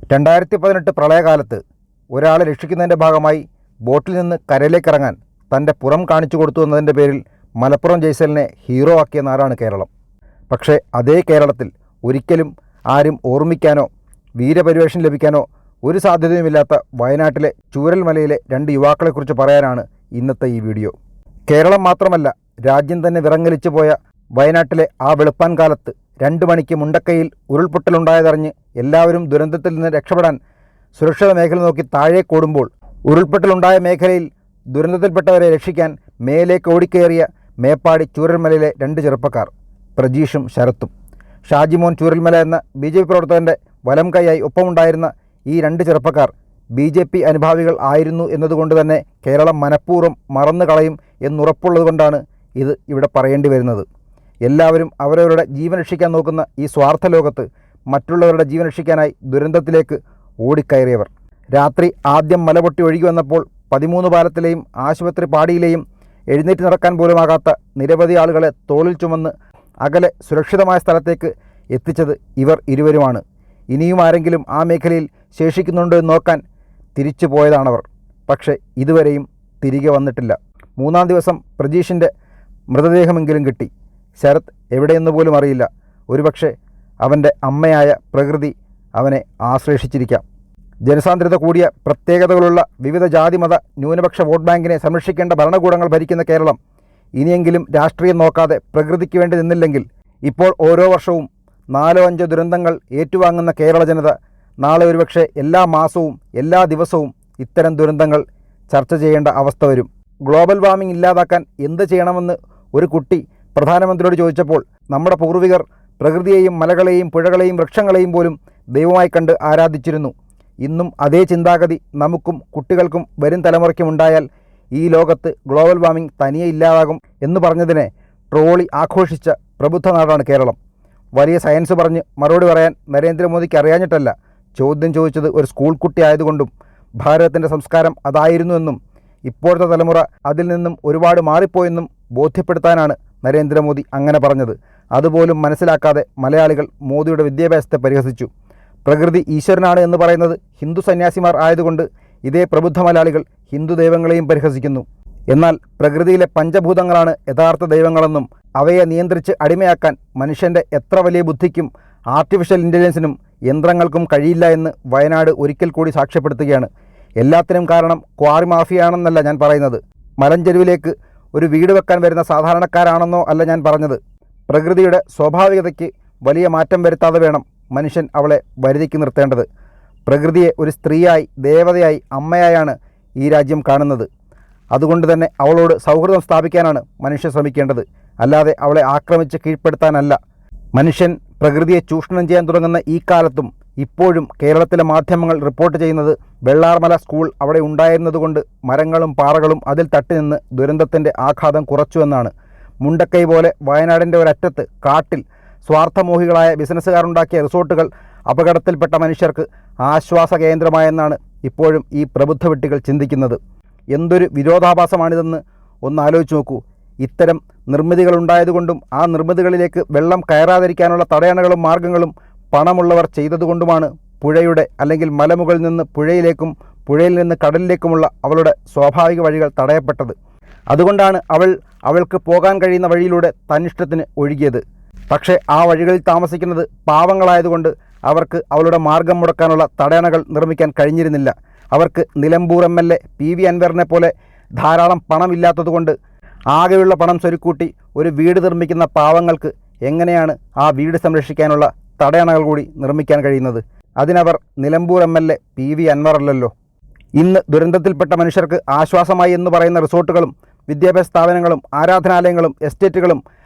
2018 പ്രളയകാലത്ത് ഒരാളെ രക്ഷിക്കുന്നതിൻ്റെ ഭാഗമായി ബോട്ടിൽ നിന്ന് കരയിലേക്കിറങ്ങാൻ തൻ്റെ പുറം കാണിച്ചു കൊടുത്തു എന്നതിൻ്റെ പേരിൽ മലപ്പുറം ജയ്സലിനെ ഹീറോ ആക്കിയ നാടാണ് കേരളം. പക്ഷേ അതേ കേരളത്തിൽ ഒരിക്കലും ആരും ഓർമ്മിക്കാനോ വീരപരിവേഷം ലഭിക്കാനോ ഒരു സാധ്യതയുമില്ലാത്ത വയനാട്ടിലെ ചൂരൽമലയിലെ 2 യുവാക്കളെക്കുറിച്ച് പറയാനാണ് ഇന്നത്തെ ഈ വീഡിയോ. കേരളം മാത്രമല്ല, രാജ്യം തന്നെ വിറങ്ങലിച്ചു പോയ വയനാട്ടിലെ ആ വെളുപ്പാൻ കാലത്ത് 2 മണിക്ക് മുണ്ടക്കയിൽ ഉരുൾപൊട്ടലുണ്ടായതറിഞ്ഞ് എല്ലാവരും ദുരന്തത്തിൽ നിന്ന് രക്ഷപ്പെടാൻ സുരക്ഷിത മേഖല നോക്കി താഴേക്കോടുമ്പോൾ ഉരുൾപൊട്ടലുണ്ടായ മേഖലയിൽ ദുരന്തത്തിൽപ്പെട്ടവരെ രക്ഷിക്കാൻ മേലേക്ക് ഓടിക്കയറിയ മേപ്പാടി ചൂരൽമലയിലെ 2 ചെറുപ്പക്കാർ, പ്രജീഷും ശരത്തും. ഷാജിമോൻ ചൂരൽമല എന്ന BJP പ്രവർത്തകൻ്റെ വലം കൈയായി ഒപ്പമുണ്ടായിരുന്ന ഈ 2 ചെറുപ്പക്കാർ BJP അനുഭാവികൾ ആയിരുന്നു എന്നതുകൊണ്ട് തന്നെ കേരളം മനഃപൂർവ്വം മറന്നു കളയും എന്നുറപ്പുള്ളതുകൊണ്ടാണ് ഇത് ഇവിടെ പറയേണ്ടി വരുന്നത്. എല്ലാവരും അവരവരുടെ ജീവൻ രക്ഷിക്കാൻ നോക്കുന്ന ഈ സ്വാർത്ഥ ലോകത്ത് മറ്റുള്ളവരുടെ ജീവൻ രക്ഷിക്കാനായി ദുരന്തത്തിലേക്ക് ഓടിക്കയറിയവർ. രാത്രി ആദ്യം മലപൊട്ടി ഒഴുകി വന്നപ്പോൾ 13 പാലത്തിലെയും ആശുപത്രി പാടിയിലെയും എഴുന്നേറ്റ് നടക്കാൻ പോലുമാകാത്ത നിരവധി ആളുകളെ തോളിൽ ചുമന്ന് അകലെ സുരക്ഷിതമായ സ്ഥലത്തേക്ക് എത്തിച്ചത് ഇവർ ഇരുവരുമാണ്. ഇനിയും ആരെങ്കിലും ആ മേഖലയിൽ ശേഷിക്കുന്നുണ്ടോ എന്ന് നോക്കാൻ തിരിച്ചു പോയതാണവർ. പക്ഷേ ഇതുവരെയും തിരികെ വന്നിട്ടില്ല. 3-ാം ദിവസം പ്രജീഷിൻ്റെ മൃതദേഹമെങ്കിലും കിട്ടി. ശരത് എവിടെയെന്ന് പോലും അറിയില്ല. ഒരുപക്ഷെ അവൻ്റെ അമ്മയായ പ്രകൃതി അവനെ ആശ്ലേഷിച്ചിരിക്കാം. ജനസാന്ദ്രത കൂടിയ പ്രത്യേകതകളുള്ള വിവിധ ജാതിമത ന്യൂനപക്ഷ വോട്ട് ബാങ്കിനെ സംരക്ഷിക്കേണ്ട ഭരണകൂടങ്ങൾ ഭരിക്കുന്ന കേരളം ഇനിയെങ്കിലും രാഷ്ട്രീയം നോക്കാതെ പ്രകൃതിക്ക് വേണ്ടി നിന്നില്ലെങ്കിൽ ഇപ്പോൾ ഓരോ വർഷവും 4-5 ദുരന്തങ്ങൾ ഏറ്റുവാങ്ങുന്ന കേരള ജനത നാളെ ഒരുപക്ഷെ എല്ലാ മാസവും എല്ലാ ദിവസവും ഇത്തരം ദുരന്തങ്ങൾ ചർച്ച ചെയ്യേണ്ട അവസ്ഥ വരും. ഗ്ലോബൽ വാർമിംഗ് ഇല്ലാതാക്കാൻ എന്ത് ചെയ്യണമെന്ന് ഒരു കുട്ടി പ്രധാനമന്ത്രിയോട് ചോദിച്ചപ്പോൾ നമ്മുടെ പൂർവികർ പ്രകൃതിയെയും മലകളെയും പുഴകളെയും വൃക്ഷങ്ങളെയും പോലും ദൈവമായി കണ്ട് ആരാധിച്ചിരുന്നു. ഇന്നും അതേ ചിന്താഗതി നമുക്കും കുട്ടികൾക്കും വരും തലമുറയ്ക്കും ഉണ്ടായാൽ ഈ ലോകത്ത് ഗ്ലോബൽ വാർമിംഗ് തനിയെ ഇല്ലാതാകും എന്ന് പറഞ്ഞതിനെ ട്രോളി ആഘോഷിച്ച പ്രബുദ്ധ നാടാണ് കേരളം. വലിയ സയൻസ് പറഞ്ഞ് മറുപടി പറയാൻ നരേന്ദ്രമോദിക്ക് അറിയാഞ്ഞിട്ടല്ല, ചോദ്യം ചോദിച്ചത് ഒരു സ്കൂൾ കുട്ടി ആയതുകൊണ്ടും ഭാരതത്തിൻ്റെ സംസ്കാരം അതായിരുന്നുവെന്നും ഇപ്പോഴത്തെ തലമുറ അതിൽ നിന്നും ഒരുപാട് മാറിപ്പോയെന്നും ബോധ്യപ്പെടുത്താനാണ് നരേന്ദ്രമോദി അങ്ങനെ പറഞ്ഞത്. അതുപോലും മനസ്സിലാക്കാതെ മലയാളികൾ മോദിയുടെ വിദ്യാഭ്യാസത്തെ പരിഹസിച്ചു. പ്രകൃതി ഈശ്വരനാണ് എന്ന് പറയുന്നത് ഹിന്ദു സന്യാസിമാർ ആയതുകൊണ്ട് ഇതേ പ്രബുദ്ധ മലയാളികൾ ഹിന്ദു ദൈവങ്ങളെയും പരിഹസിക്കുന്നു. എന്നാൽ പ്രകൃതിയിലെ പഞ്ചഭൂതങ്ങളാണ് യഥാർത്ഥ ദൈവങ്ങളെന്നും അവയെ നിയന്ത്രിച്ച് അടിമയാക്കാൻ മനുഷ്യൻ്റെ എത്ര വലിയ ബുദ്ധിക്കും ആർട്ടിഫിഷ്യൽ ഇൻ്റലിജൻസിനും യന്ത്രങ്ങൾക്കും കഴിയില്ല എന്ന് വയനാട് ഒരിക്കൽ കൂടി സാക്ഷ്യപ്പെടുത്തുകയാണ്. എല്ലാത്തിനും കാരണം ക്വാറി മാഫിയാണെന്നല്ല ഞാൻ പറയുന്നത്. മലഞ്ചെരുവിലേക്ക് ഒരു വീട് വെക്കാൻ വരുന്ന സാധാരണക്കാരാണെന്നോ അല്ല ഞാൻ പറഞ്ഞത്. പ്രകൃതിയുടെ സ്വാഭാവികതയ്ക്ക് വലിയ മാറ്റം വരുത്താതെ വേണം മനുഷ്യൻ അവളെ വരുതിക്ക് നിർത്തേണ്ടത്. പ്രകൃതിയെ ഒരു സ്ത്രീയായി, ദേവതയായി, അമ്മയായാണ് ഈ രാജ്യം കാണുന്നത്. അതുകൊണ്ട് തന്നെ അവളോട് സൗഹൃദം സ്ഥാപിക്കാനാണ് മനുഷ്യൻ ശ്രമിക്കേണ്ടത്, അല്ലാതെ അവളെ ആക്രമിച്ച് കീഴ്പ്പെടുത്താനല്ല. മനുഷ്യൻ പ്രകൃതിയെ ചൂഷണം ചെയ്യാൻ തുടങ്ങുന്ന ഈ കാലത്തും ഇപ്പോഴും കേരളത്തിലെ മാധ്യമങ്ങൾ റിപ്പോർട്ട് ചെയ്യുന്നത് വെള്ളാർമല സ്കൂൾ അവിടെ ഉണ്ടായിരുന്നതുകൊണ്ട് മരങ്ങളും പാറകളും അതിൽ തട്ടി നിന്ന് ദുരന്തത്തിൻ്റെ ആഘാതം കുറച്ചുവെന്നാണ്. മുണ്ടക്കൈ പോലെ വയനാടിൻ്റെ ഒരറ്റത്ത് കാട്ടിൽ സ്വാർത്ഥമോഹികളായ ബിസിനസ്സുകാരുണ്ടാക്കിയ റിസോർട്ടുകൾ അപകടത്തിൽപ്പെട്ട മനുഷ്യർക്ക് ആശ്വാസ കേന്ദ്രമായെന്നാണ് ഇപ്പോഴും ഈ പ്രബുദ്ധ വിട്ടികൾ ചിന്തിക്കുന്നത്. എന്തൊരു വിരോധാഭാസമാണിതെന്ന് ഒന്ന് ആലോചിച്ച് നോക്കൂ. ഇത്തരം നിർമ്മിതികളുണ്ടായതുകൊണ്ടും ആ നിർമ്മിതികളിലേക്ക് വെള്ളം കയറാതിരിക്കാനുള്ള തടയണകളും മാർഗങ്ങളും പണമുള്ളവർ ചെയ്തതുകൊണ്ടുമാണ് പുഴയുടെ അല്ലെങ്കിൽ മലമുകളിൽ നിന്ന് പുഴയിലേക്കും പുഴയിൽ നിന്ന് കടലിലേക്കുമുള്ള അവളുടെ സ്വാഭാവിക വഴികൾ തടയപ്പെട്ടത്. അതുകൊണ്ടാണ് അവൾക്ക് പോകാൻ കഴിയുന്ന വഴിയിലൂടെ തന്നിഷ്ടത്തിന് ഒഴുകിയത്. പക്ഷേ ആ വഴികളിൽ താമസിക്കുന്നത് പാവങ്ങളായതുകൊണ്ട് അവർക്ക് അവളുടെ മാർഗം മുടക്കാനുള്ള തടയണകൾ നിർമ്മിക്കാൻ കഴിഞ്ഞിരുന്നില്ല. അവർക്ക് നിലമ്പൂർ MLA PV അൻവറിനെ പോലെ ധാരാളം പണമില്ലാത്തതുകൊണ്ട് ആകെയുള്ള പണം സ്വരുക്കൂട്ടി ഒരു വീട് നിർമ്മിക്കുന്ന പാവങ്ങൾക്ക് എങ്ങനെയാണ് ആ വീട് സംരക്ഷിക്കാനുള്ള തടയണകൾ കൂടി നിർമ്മിക്കാൻ കഴിയുന്നത്? അതിനവർ നിലമ്പൂർ MLA PV അൻവർ അല്ലല്ലോ. ഇന്ന് ദുരന്തത്തിൽപ്പെട്ട മനുഷ്യർക്ക് ആശ്വാസമായി എന്ന് പറയുന്ന റിസോർട്ടുകളും വിദ്യാഭ്യാസ സ്ഥാപനങ്ങളും ആരാധനാലയങ്ങളും എസ്റ്റേറ്റുകളും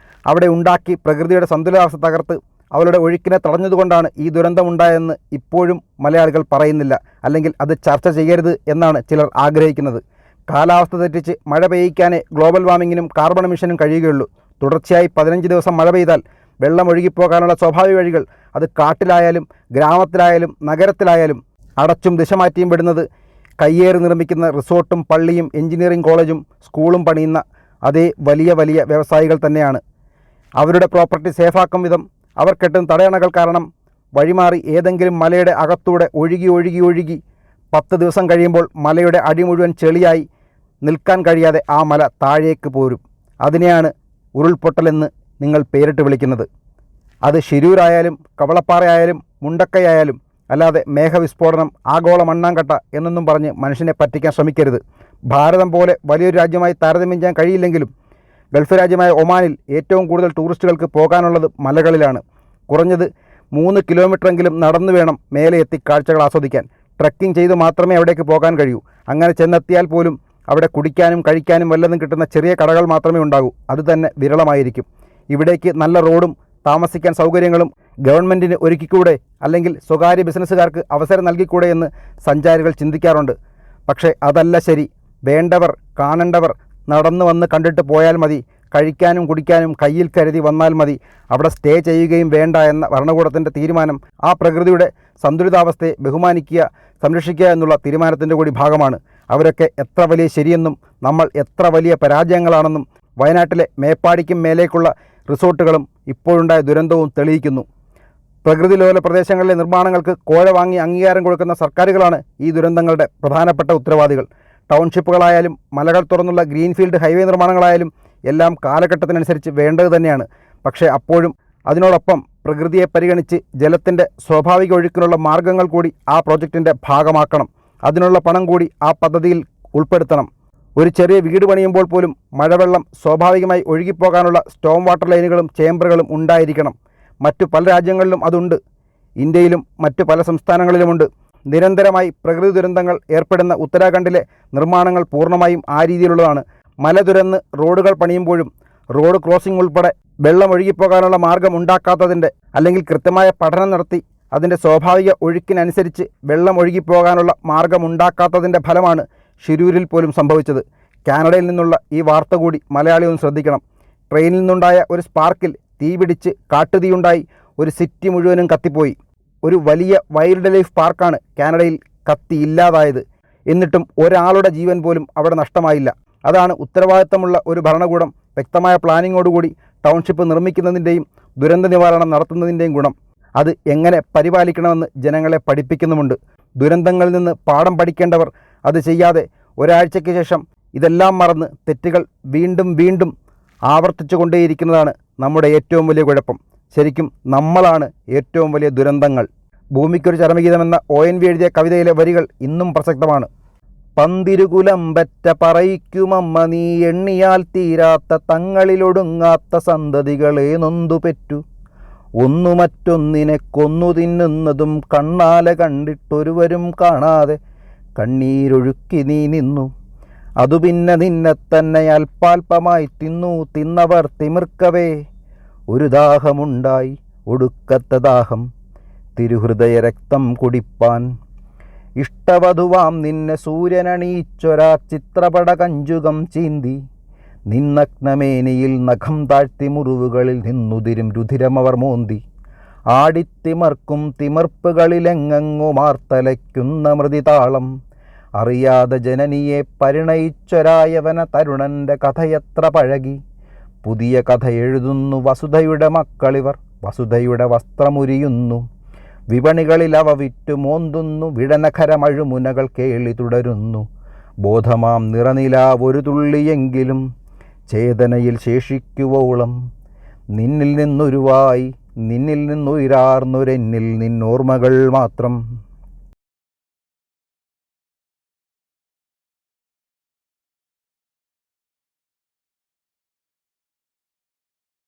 അവിടെ ഉണ്ടാക്കി പ്രകൃതിയുടെ സന്തുലിതാവസ്ഥ തകർത്ത് അവളുടെ ഒഴുക്കിനെ തടഞ്ഞതുകൊണ്ടാണ് ഈ ദുരന്തമുണ്ടായതെന്ന് ഇപ്പോഴും മലയാളികൾ പറയുന്നില്ല. അല്ലെങ്കിൽ അത് ചർച്ച ചെയ്യരുത് എന്നാണ് ചിലർ ആഗ്രഹിക്കുന്നത്. കാലാവസ്ഥ തെറ്റിച്ച് മഴ പെയ്യിക്കാനേ ഗ്ലോബൽ വാർമിങ്ങിനും കാർബൺ എമിഷനും കഴിയുകയുള്ളൂ. തുടർച്ചയായി 15 ദിവസം മഴ പെയ്താൽ വെള്ളം ഒഴുകിപ്പോകാനുള്ള സ്വാഭാവിക വഴികൾ അത് കാട്ടിലായാലും ഗ്രാമത്തിലായാലും നഗരത്തിലായാലും അടച്ചും ദിശ മാറ്റിയും വിടുന്നത് കയ്യേറി നിർമ്മിക്കുന്ന റിസോർട്ടും പള്ളിയും എഞ്ചിനീയറിംഗ് കോളേജും സ്കൂളും പണിയുന്ന അതേ വലിയ വലിയ വ്യവസായികൾ തന്നെയാണ്. അവരുടെ പ്രോപ്പർട്ടി സേഫാക്കും വിധം അവർ കെട്ടുന്ന തടയണകൾ കാരണം വഴിമാറി ഏതെങ്കിലും മലയുടെ അകത്തൂടെ ഒഴുകി 10 ദിവസം കഴിയുമ്പോൾ മലയുടെ അടി മുഴുവൻ ചെളിയായി നിൽക്കാൻ കഴിയാതെ ആ മല താഴേക്ക് പോരും. അതിനെയാണ് ഉരുൾപൊട്ടലെന്ന് നിങ്ങൾ പേരിട്ട് വിളിക്കുന്നത്. അത് ശിരൂരായാലും കവളപ്പാറയായാലും മുണ്ടക്കയായാലും അല്ലാതെ മേഘവിസ്ഫോടനം, ആഗോള മണ്ണാങ്കട്ട എന്നൊന്നും പറഞ്ഞ് മനുഷ്യനെ പറ്റിക്കാൻ ശ്രമിക്കരുത്. ഭാരതം പോലെ വലിയൊരു രാജ്യമായി താരതമ്യം ചെയ്യാൻ കഴിയില്ലെങ്കിലും ഗൾഫ് രാജ്യമായ ഒമാനിൽ ഏറ്റവും കൂടുതൽ ടൂറിസ്റ്റുകൾക്ക് പോകാനുള്ളത് മലകളിലാണ്. കുറഞ്ഞത് 3 കിലോമീറ്ററെങ്കിലും നടന്നു വേണം മേലെ എത്തി കാഴ്ചകൾ ആസ്വദിക്കാൻ. ട്രക്കിംഗ് ചെയ്ത് മാത്രമേ അവിടേക്ക് പോകാൻ കഴിയൂ. അങ്ങനെ ചെന്നെത്തിയാൽ പോലും അവിടെ കുടിക്കാനും കഴിക്കാനും വല്ലതും കിട്ടുന്ന ചെറിയ കടകൾ മാത്രമേ ഉണ്ടാകൂ. അത് തന്നെ വിരളമായിരിക്കും. ഇവിടേക്ക് നല്ല റോഡും താമസിക്കാൻ സൗകര്യങ്ങളും ഗവൺമെൻറ്റിന് ഒരുക്കിക്കൂടെ, അല്ലെങ്കിൽ സ്വകാര്യ ബിസിനസ്സുകാർക്ക് അവസരം നൽകിക്കൂടെ എന്ന് സഞ്ചാരികൾ ചിന്തിക്കാറുണ്ട്. പക്ഷേ അതല്ല ശരി. വേണ്ടവർ കാണേണ്ടവർ നടന്നു വന്ന് കണ്ടിട്ട് പോയാൽ മതി. കഴിക്കാനും കുടിക്കാനും കയ്യിൽ കരുതി വന്നാൽ മതി. അവിടെ സ്റ്റേ ചെയ്യുകയും വേണ്ട എന്ന ഭരണകൂടത്തിൻ്റെ തീരുമാനം ആ പ്രകൃതിയുടെ സന്തുലിതാവസ്ഥയെ ബഹുമാനിക്കുക, സംരക്ഷിക്കുക എന്നുള്ള തീരുമാനത്തിൻ്റെ കൂടി ഭാഗമാണ്. അവരൊക്കെ എത്ര വലിയ ശരിയെന്നും നമ്മൾ എത്ര വലിയ പരാജയങ്ങളാണെന്നും വയനാട്ടിലെ മേപ്പാടിക്കും മേലേക്കുള്ള റിസോർട്ടുകളും ഇപ്പോഴുണ്ടായ ദുരന്തവും തെളിയിക്കുന്നു. പ്രകൃതിലോല പ്രദേശങ്ങളിലെ നിർമ്മാണങ്ങൾക്ക് കോഴ വാങ്ങി അംഗീകാരം കൊടുക്കുന്ന സർക്കാരുകളാണ് ഈ ദുരന്തങ്ങളുടെ പ്രധാനപ്പെട്ട ഉത്തരവാദികൾ. ടൗൺഷിപ്പുകളായാലും മലകൾ തുറന്നുള്ള ഗ്രീൻഫീൽഡ് ഹൈവേ നിർമ്മാണങ്ങളായാലും എല്ലാം കാലഘട്ടത്തിനനുസരിച്ച് വേണ്ടത് തന്നെയാണ്. പക്ഷേ അപ്പോഴും അതിനോടൊപ്പം പ്രകൃതിയെ പരിഗണിച്ച് ജലത്തിൻ്റെ സ്വാഭാവിക ഒഴുക്കിനുള്ള മാർഗ്ഗങ്ങൾ കൂടി ആ പ്രോജക്റ്റിൻ്റെ ഭാഗമാക്കണം. അതിനുള്ള പണം കൂടി ആ പദ്ധതിയിൽ ഉൾപ്പെടുത്തണം. ഒരു ചെറിയ വീട് പണിയുമ്പോൾ പോലും മഴവെള്ളം സ്വാഭാവികമായി ഒഴുകിപ്പോകാനുള്ള സ്റ്റോം വാട്ടർ ലൈനുകളും ചേമ്പറുകളും ഉണ്ടായിരിക്കണം. മറ്റു പല രാജ്യങ്ങളിലും അതുണ്ട്. ഇന്ത്യയിലും മറ്റു പല സംസ്ഥാനങ്ങളിലുമുണ്ട്. നിരന്തരമായി പ്രകൃതി ദുരന്തങ്ങൾ ഏർപ്പെടുന്ന ഉത്തരാഖണ്ഡിലെ നിർമ്മാണങ്ങൾ പൂർണ്ണമായും ആ രീതിയിലുള്ളതാണ്. മല തുരന്ന് റോഡുകൾ പണിയുമ്പോഴും റോഡ് ക്രോസിംഗ് ഉൾപ്പെടെ വെള്ളം ഒഴുകിപ്പോകാനുള്ള മാർഗം ഉണ്ടാക്കാത്തതിൻ്റെ, അല്ലെങ്കിൽ കൃത്യമായ പഠനം നടത്തി അതിൻ്റെ സ്വാഭാവിക ഒഴുക്കിനനുസരിച്ച് വെള്ളം ഒഴുകിപ്പോകാനുള്ള മാർഗമുണ്ടാക്കാത്തതിൻ്റെ ഫലമാണ് ഷിരൂരിൽ പോലും സംഭവിച്ചത്. കാനഡയിൽ നിന്നുള്ള ഈ വാർത്ത കൂടി മലയാളിയൊന്ന് ശ്രദ്ധിക്കണം. ട്രെയിനിൽ നിന്നുണ്ടായ ഒരു സ്പാർക്കിൽ തീപിടിച്ച് കാട്ടുതീയുണ്ടായി ഒരു സിറ്റി മുഴുവനും കത്തിപ്പോയി. ഒരു വലിയ വൈൽഡ് ലൈഫ് പാർക്കാണ് കാനഡയിൽ കത്തിയില്ലാതായത്. എന്നിട്ടും ഒരാളുടെ ജീവൻ പോലും അവിടെ നഷ്ടമായില്ല. അതാണ് ഉത്തരവാദിത്തമുള്ള ഒരു ഭരണകൂടം വ്യക്തമായ പ്ലാനിങ്ങോടുകൂടി ടൗൺഷിപ്പ് നിർമ്മിക്കുന്നതിൻ്റെയും ദുരന്ത നിവാരണം നടത്തുന്നതിൻ്റെയും ഗുണം. അത് എങ്ങനെ പരിപാലിക്കണമെന്ന് ജനങ്ങളെ പഠിപ്പിക്കുന്നുമുണ്ട്. ദുരന്തങ്ങളിൽ നിന്ന് പാഠം പഠിക്കേണ്ടവർ അത് ചെയ്യാതെ ഒരാഴ്ചയ്ക്ക് ശേഷം ഇതെല്ലാം മറന്ന് തെറ്റുകൾ വീണ്ടും ആവർത്തിച്ചു കൊണ്ടേയിരിക്കുന്നതാണ് നമ്മുടെ ഏറ്റവും വലിയ കുഴപ്പം. ശരിക്കും നമ്മളാണ് ഏറ്റവും വലിയ ദുരന്തങ്ങൾ. ഭൂമിക്കൊരു ചരമഗീതമെന്ന ONV എഴുതിയ കവിതയിലെ വരികൾ ഇന്നും പ്രസക്തമാണ്. പന്തിരുകുലമ്പറ്റ പറയിക്കുമമ്മ നീ എണ്ണിയാൽ തീരാത്ത തങ്ങളിലൊടുങ്ങാത്ത സന്തതികളെ നൊന്തുപെറ്റു. ഒന്നു മറ്റൊന്നിനെ കൊന്നു തിന്നുന്നതും കണ്ണാലെ കണ്ടിട്ടൊരുവരും കാണാതെ കണ്ണീരൊഴുക്കി നീ നിന്നു. അതു പിന്നെ നിന്നെ തന്നെ അല്പാൽപമായി തിന്നവർ തിമിർക്കവേ ഒരു ദാഹമുണ്ടായി, ഒടുക്കത്തെ ദാഹം തിരുഹൃദയ രക്തം കുടിപ്പാൻ. ഇഷ്ടവധുവാം നിന്നെ സൂര്യനണീച്ചൊരാ ചിത്രപട കഞ്ചുകം ചീന്തി. നിന്നഗ്നമേനിയിൽ നഖം താഴ്ത്തി മുറിവുകളിൽ നിന്നുതിരും രുധിരമവർ മോന്തി. ആടിത്തിമർക്കും തിമർപ്പുകളിലെങ്ങുമാർത്തലയ്ക്കുന്ന മൃതിതാളം. അറിയാതെ ജനനിയെ പരിണയിച്ചൊരായവന തരുണൻ്റെ കഥയത്ര പഴകി. പുതിയ കഥ എഴുതുന്നു വസുധയുടെ മക്കളിവർ, വസുധയുടെ വസ്ത്രമുരിയുന്നു. വിപണികളിൽ അവ വിറ്റു മോന്തുന്നു, വിടനഖരമഴുമുനകൾ കേളി തുടരുന്നു. ബോധമാം നിറനിലാവൊരു തുള്ളിയെങ്കിലും ചേതനയിൽ ശേഷിക്കുവോളം. നിന്നിൽ നിന്നുരുവായി നിന്നിൽ നിന്നുയരാർന്നൊരെന്നിൽ നിന്നോർമ്മകൾ മാത്രം.